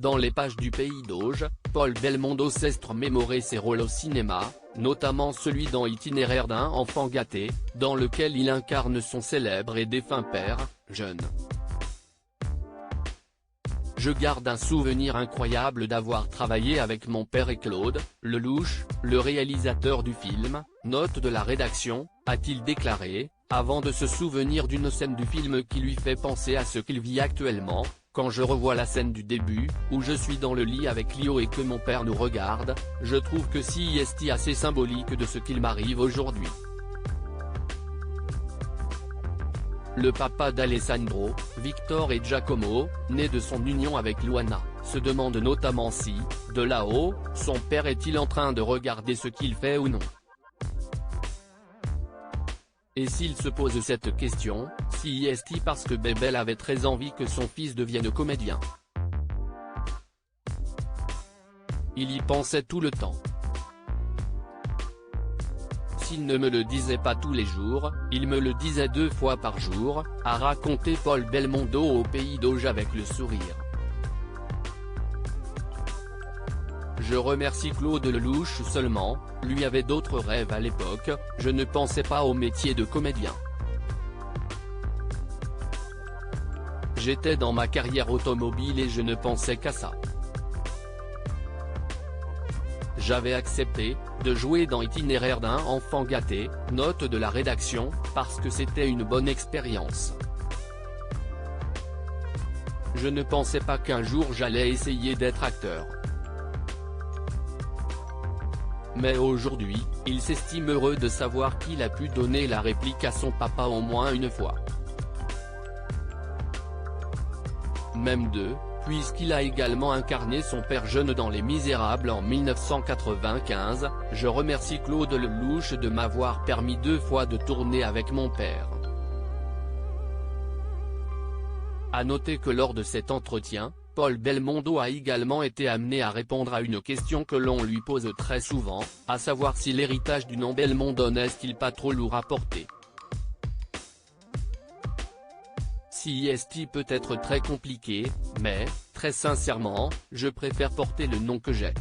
Dans les pages du Pays d'Auge, Paul Belmondo s'est remémoré ses rôles au cinéma, notamment celui dans Itinéraire d'un enfant gâté, dans lequel il incarne son célèbre et défunt père, jeune. Je garde un souvenir incroyable d'avoir travaillé avec mon père et Claude Lelouch, le réalisateur du film, note de la rédaction, a-t-il déclaré, avant de se souvenir d'une scène du film qui lui fait penser à ce qu'il vit actuellement. Quand je revois la scène du début, où je suis dans le lit avec Lio et que mon père nous regarde, je trouve que c'est assez symbolique de ce qu'il m'arrive aujourd'hui. Le papa d'Alessandro, Victor et Giacomo, né de son union avec Luana, se demande notamment si, de là-haut, son père est-il en train de regarder ce qu'il fait ou non. Et s'il se pose cette question, si est-il parce que Bébel avait très envie que son fils devienne comédien. Il y pensait tout le temps. S'il ne me le disait pas tous les jours, il me le disait 2 fois par jour, a raconté Paul Belmondo au Pays d'Auge avec le sourire. Je remercie Claude Lelouch seulement, lui avait d'autres rêves à l'époque, je ne pensais pas au métier de comédien. J'étais dans ma carrière automobile et je ne pensais qu'à ça. J'avais accepté de jouer dans Itinéraire d'un enfant gâté, note de la rédaction, parce que c'était une bonne expérience. Je ne pensais pas qu'un jour j'allais essayer d'être acteur. Mais aujourd'hui, il s'estime heureux de savoir qu'il a pu donner la réplique à son papa au moins une fois. Même 2, puisqu'il a également incarné son père jeune dans Les Misérables en 1995, je remercie Claude Lelouch de m'avoir permis 2 fois de tourner avec mon père. À noter que lors de cet entretien, Paul Belmondo a également été amené à répondre à une question que l'on lui pose très souvent, à savoir si l'héritage du nom Belmondo n'est-il pas trop lourd à porter. Si peut être très compliqué, mais, très sincèrement, je préfère porter le nom que j'ai.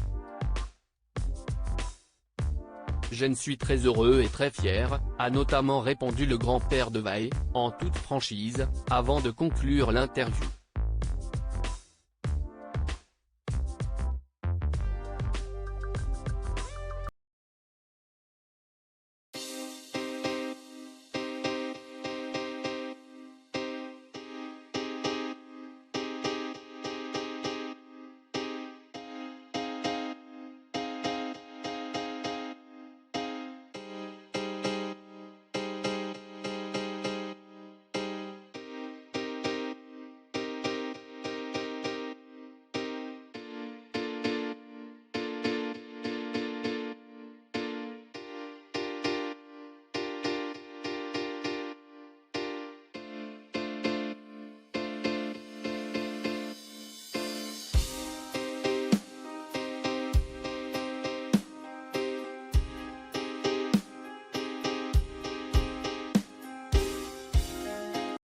Je ne suis très heureux et très fier, a notamment répondu le grand-père de Vae, en toute franchise, avant de conclure l'interview.